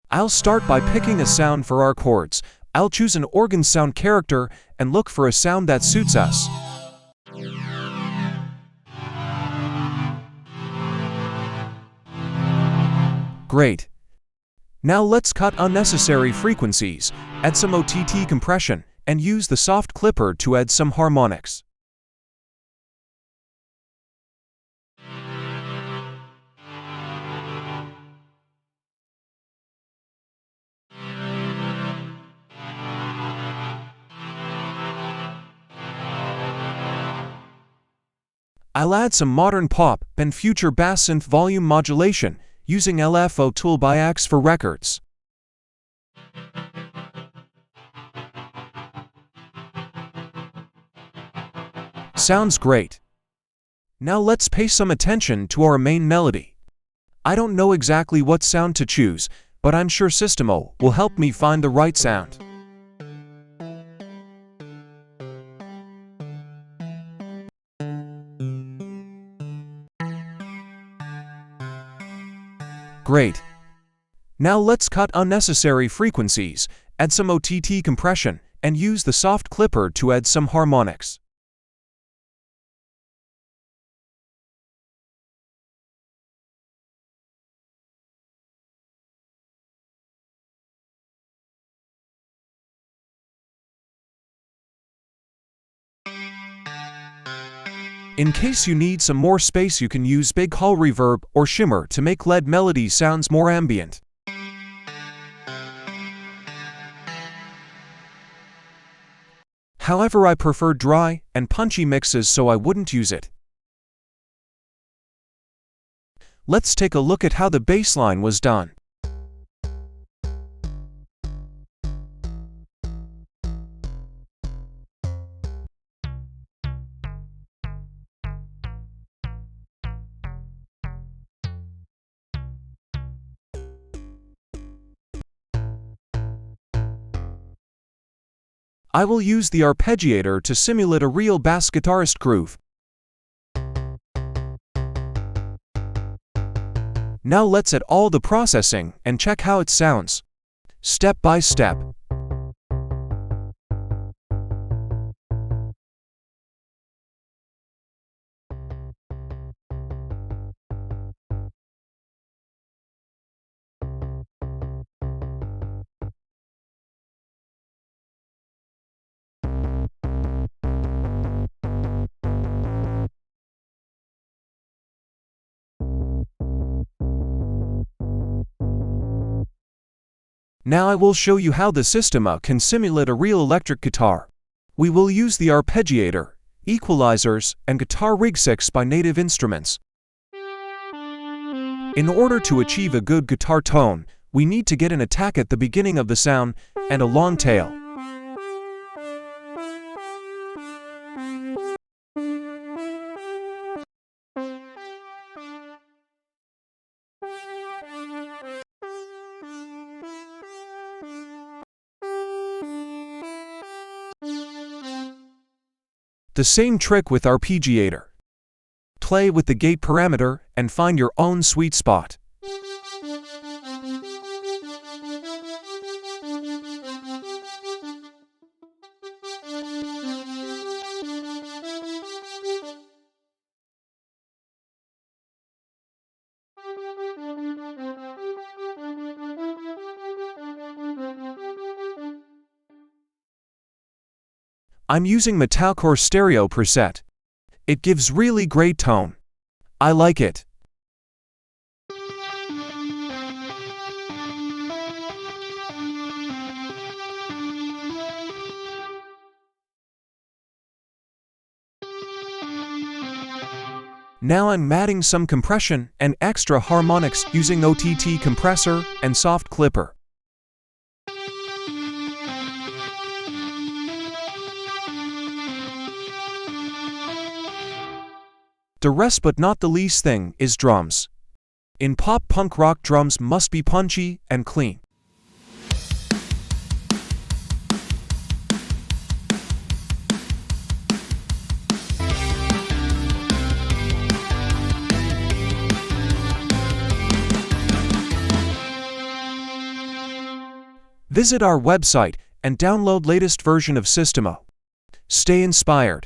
I'll start by picking a sound for our chords. I'll choose an organ sound character and look for a sound that suits us. Great. Now let's cut unnecessary frequencies, add some OTT compression, and use the soft clipper to add some harmonics. I'll add some modern pop and future bass synth volume modulation using LFO tool by Axe for Records. Sounds great. Now let's pay some attention to our main melody. I don't know exactly what sound to choose, but I'm sure Sistema will help me find the right sound. Great. Now let's cut unnecessary frequencies, add some OTT compression, and use the soft clipper to add some harmonics. In case you need some more space, you can use big hall reverb or shimmer to make lead melody sounds more ambient. However, I prefer dry and punchy mixes, so I wouldn't use it. Let's take a look at how the bass line was done. I will use the arpeggiator to simulate a real bass guitarist groove. Now let's add all the processing and check how it sounds, step by step. Now I will show you how the Sistema can simulate a real electric guitar. We will use the arpeggiator, equalizers, and Guitar Rig 6 by Native Instruments. In order to achieve a good guitar tone, we need to get an attack at the beginning of the sound and a long tail. The same trick with arpeggiator. Play with the gate parameter and find your own sweet spot. I'm using metalcore stereo preset. It gives really great tone. I like it. Now I'm adding some compression and extra harmonics using OTT compressor and soft clipper. The rest but not the least thing is drums. In pop punk rock, drums must be punchy and clean. Visit our website and download latest version of Sistema. Stay inspired.